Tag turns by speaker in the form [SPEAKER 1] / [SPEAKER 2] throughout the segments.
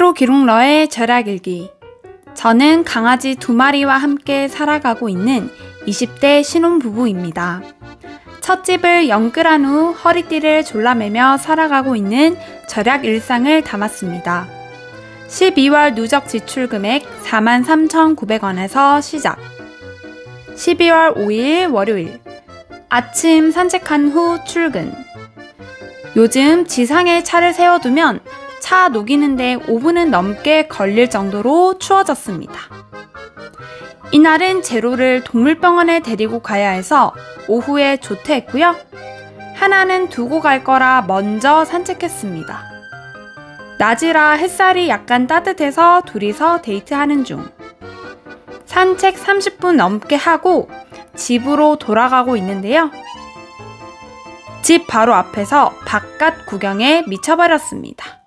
[SPEAKER 1] 크로기룩러의 절약일기. 저는 강아지 2마리와 함께 살아가고 있는 20대 신혼부부입니다. 첫 집을 연끌한 후 허리띠를 졸라매며 살아가고 있는 절약 일상을 담았습니다. 12월 누적 지출 금액 43,900원에서 시작. 12월 5일 월요일. 아침 산책한 후 출근. 요즘 지상에 차를 세워두면 차 녹이는데 5분은 넘게 걸릴 정도로 추워졌습니다. 이날은 제로를 동물병원에 데리고 가야 해서 오후에 조퇴했고요. 하나는 두고 갈 거라 먼저 산책했습니다. 낮이라 햇살이 약간 따뜻해서 둘이서 데이트하는 중. 산책 30분 넘게 하고 집으로 돌아가고 있는데요. 집 바로 앞에서 바깥 구경에 미쳐버렸습니다.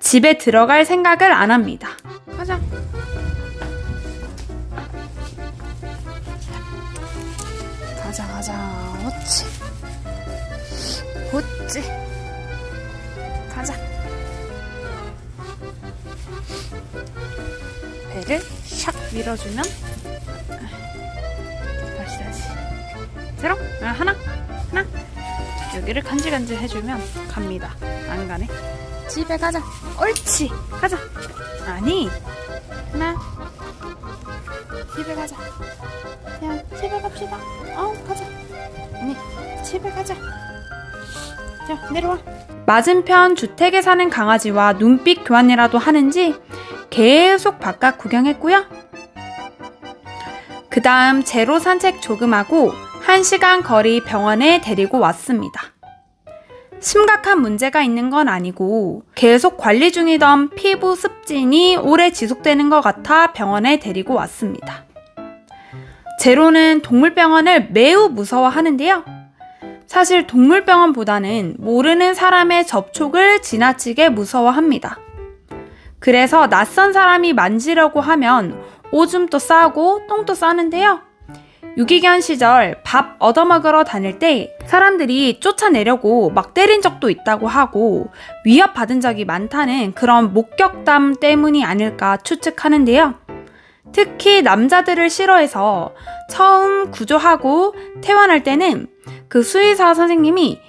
[SPEAKER 1] 집에 들어갈 생각을 안 합니다. 가자. 가자. 어찌. 가자. 배를 샥 밀어주면 다시 제로 하나 여기를 간질간질 해주면 갑니다. 안 가네. 집에 가자. 옳지. 가자. 아니 하나 집에 가자. 야 집에 갑시다. 가자. 아니 집에 가자. 자 내려와. 맞은편 주택에 사는 강아지와 눈빛 교환이라도 하는지 계속 바깥 구경했고요. 그 다음 제로 산책 조금 하고 1시간 거리 병원에 데리고 왔습니다. 심각한 문제가 있는 건 아니고 계속 관리 중이던 피부 습진이 오래 지속되는 것 같아 병원에 데리고 왔습니다. 제로는 동물병원을 매우 무서워하는데요. 사실 동물병원보다는 모르는 사람의 접촉을 지나치게 무서워합니다. 그래서 낯선 사람이 만지려고 하면 오줌도 싸고 똥도 싸는데요. 유기견 시절 밥 얻어먹으러 다닐 때 사람들이 쫓아내려고 막 때린 적도 있다고 하고 위협받은 적이 많다는 그런 목격담 때문이 아닐까 추측하는데요. 특히 남자들을 싫어해서 처음 구조하고 퇴원할 때는 그 수의사 선생님이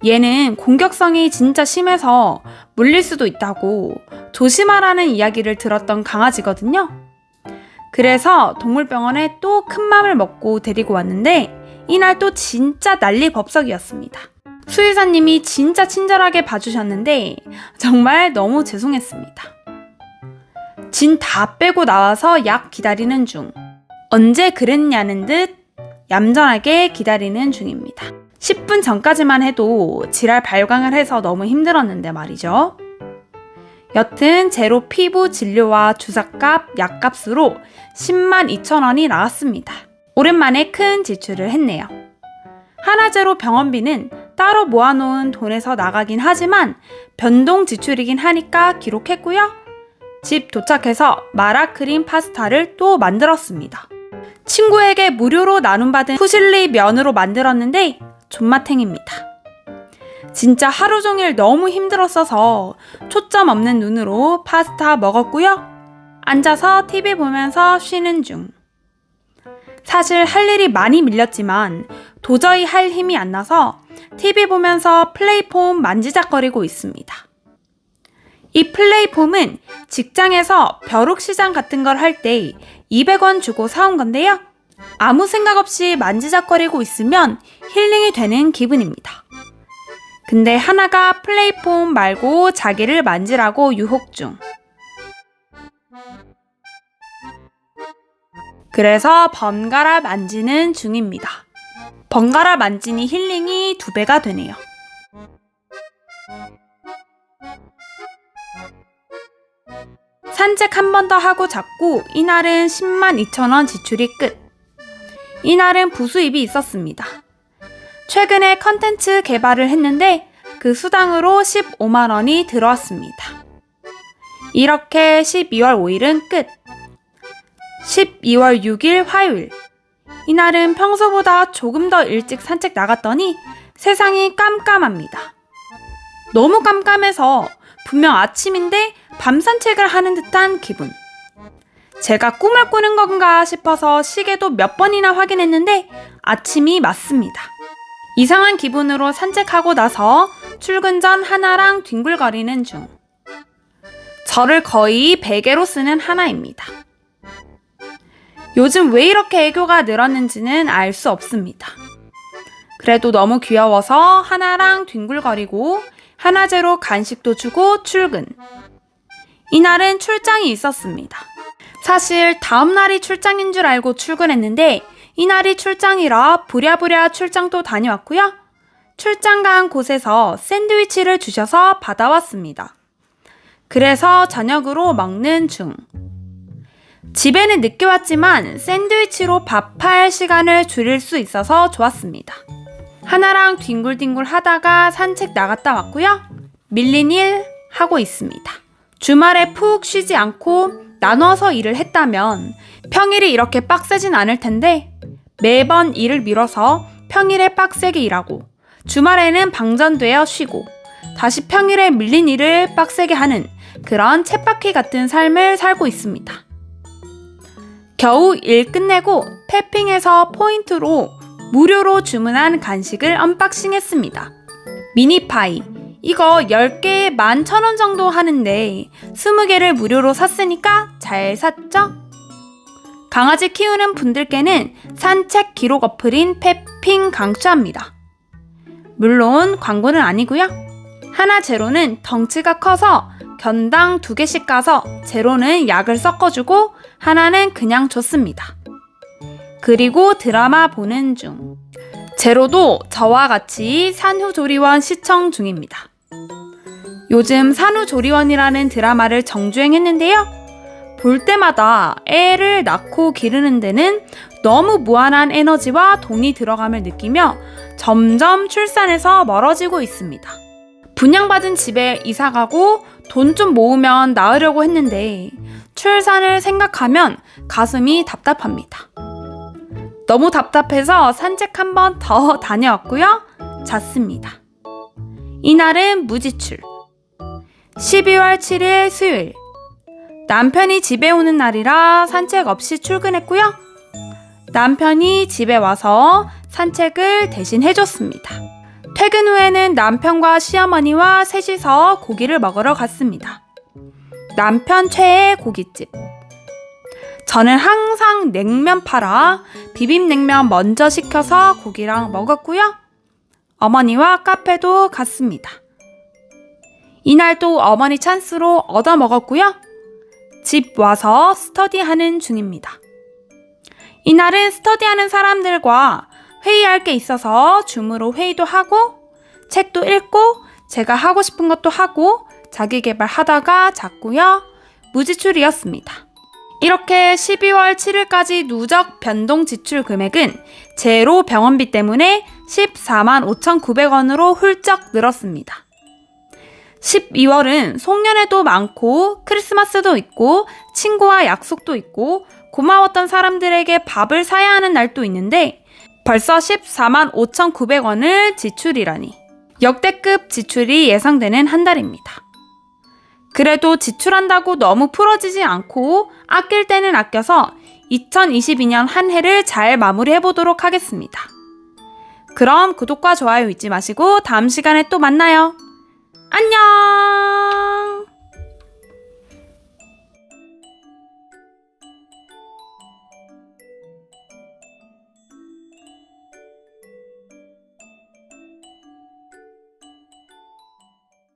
[SPEAKER 1] 얘는 공격성이 진짜 심해서 물릴 수도 있다고 조심하라는 이야기를 들었던 강아지거든요. 그래서 동물병원에 또 큰 맘을 먹고 데리고 왔는데 이날 또 진짜 난리법석이었습니다. 수의사님이 진짜 친절하게 봐주셨는데 정말 너무 죄송했습니다. 진 다 빼고 나와서 약 기다리는 중. 언제 그랬냐는 듯 얌전하게 기다리는 중입니다. 10분 전까지만 해도 지랄 발광을 해서 너무 힘들었는데 말이죠. 여튼 제로 피부 진료와 주사값, 약값으로 102,000원이 나왔습니다. 오랜만에 큰 지출을 했네요. 하나제로 병원비는 따로 모아놓은 돈에서 나가긴 하지만 변동 지출이긴 하니까 기록했고요. 집 도착해서 마라크림 파스타를 또 만들었습니다. 친구에게 무료로 나눔받은 푸실리 면으로 만들었는데 존맛탱입니다. 진짜 하루 종일 너무 힘들었어서 초점 없는 눈으로 파스타 먹었고요. 앉아서 TV 보면서 쉬는 중. 사실 할 일이 많이 밀렸지만 도저히 할 힘이 안 나서 TV 보면서 플레이폼 만지작거리고 있습니다. 이 플레이폼은 직장에서 벼룩시장 같은 걸 할 때 200원 주고 사온 건데요. 아무 생각 없이 만지작거리고 있으면 힐링이 되는 기분입니다. 근데 하나가 플레이폼 말고 자기를 만지라고 유혹 중. 그래서 번갈아 만지는 중입니다. 번갈아 만지니 힐링이 2배가 되네요. 산책 한 번 더 하고 잡고 이날은 102,000원 지출이 끝. 이날은 부수입이 있었습니다. 최근에 컨텐츠 개발을 했는데 그 수당으로 15만원이 들어왔습니다. 이렇게 12월 5일은 끝. 12월 6일 화요일. 이날은 평소보다 조금 더 일찍 산책 나갔더니 세상이 깜깜합니다. 너무 깜깜해서 분명 아침인데 밤 산책을 하는 듯한 기분. 제가 꿈을 꾸는 건가 싶어서 시계도 몇 번이나 확인했는데 아침이 맞습니다. 이상한 기분으로 산책하고 나서 출근 전 하나랑 뒹굴거리는 중. 저를 거의 베개로 쓰는 하나입니다. 요즘 왜 이렇게 애교가 늘었는지는 알 수 없습니다. 그래도 너무 귀여워서 하나랑 뒹굴거리고 하나제로 간식도 주고 출근. 이날은 출장이 있었습니다. 사실 다음날이 출장인 줄 알고 출근했는데 이날이 출장이라 부랴부랴 출장도 다녀왔고요. 출장 간 곳에서 샌드위치를 주셔서 받아왔습니다. 그래서 저녁으로 먹는 중. 집에는 늦게 왔지만 샌드위치로 밥할 시간을 줄일 수 있어서 좋았습니다. 하나랑 뒹굴뒹굴 하다가 산책 나갔다 왔고요. 밀린 일 하고 있습니다. 주말에 푹 쉬지 않고 나눠서 일을 했다면 평일이 이렇게 빡세진 않을 텐데 매번 일을 미뤄서 평일에 빡세게 일하고 주말에는 방전되어 쉬고 다시 평일에 밀린 일을 빡세게 하는 그런 쳇바퀴 같은 삶을 살고 있습니다. 겨우 일 끝내고 패핑에서 포인트로 무료로 주문한 간식을 언박싱 했습니다. 미니파이. 이거 10개에 11,000원 정도 하는데 20개를 무료로 샀으니까 잘 샀죠? 강아지 키우는 분들께는 산책 기록 어플인 패핑 강추합니다. 물론 광고는 아니고요. 하나 제로는 덩치가 커서 견당 2개씩 가서 제로는 약을 섞어주고 하나는 그냥 줬습니다. 그리고 드라마 보는 중. 제로도 저와 같이 산후조리원 시청 중입니다. 요즘 산후조리원이라는 드라마를 정주행했는데요. 볼 때마다 애를 낳고 기르는 데는 너무 무한한 에너지와 돈이 들어감을 느끼며 점점 출산에서 멀어지고 있습니다. 분양받은 집에 이사가고 돈 좀 모으면 낳으려고 했는데 출산을 생각하면 가슴이 답답합니다. 너무 답답해서 산책 한 번 더 다녀왔고요. 잤습니다. 이날은 무지출. 12월 7일 수요일. 남편이 집에 오는 날이라 산책 없이 출근했고요. 남편이 집에 와서 산책을 대신 해줬습니다. 퇴근 후에는 남편과 시어머니와 셋이서 고기를 먹으러 갔습니다. 남편 최애 고깃집. 저는 항상 냉면 팔아 비빔냉면 먼저 시켜서 고기랑 먹었고요. 어머니와 카페도 갔습니다. 이날도 어머니 찬스로 얻어 먹었고요. 집 와서 스터디하는 중입니다. 이날은 스터디하는 사람들과 회의할 게 있어서 줌으로 회의도 하고 책도 읽고 제가 하고 싶은 것도 하고 자기계발 하다가 잤고요. 무지출이었습니다. 이렇게 12월 7일까지 누적 변동 지출 금액은 제로 병원비 때문에 14만 5,900원으로 훌쩍 늘었습니다. 12월은 송년회도 많고 크리스마스도 있고 친구와 약속도 있고 고마웠던 사람들에게 밥을 사야 하는 날도 있는데 벌써 14만 5,900원을 지출이라니 역대급 지출이 예상되는 한 달입니다. 그래도 지출한다고 너무 풀어지지 않고 아낄 때는 아껴서 2022년 한 해를 잘 마무리해보도록 하겠습니다. 그럼 구독과 좋아요 잊지 마시고 다음 시간에 또 만나요. 안녕!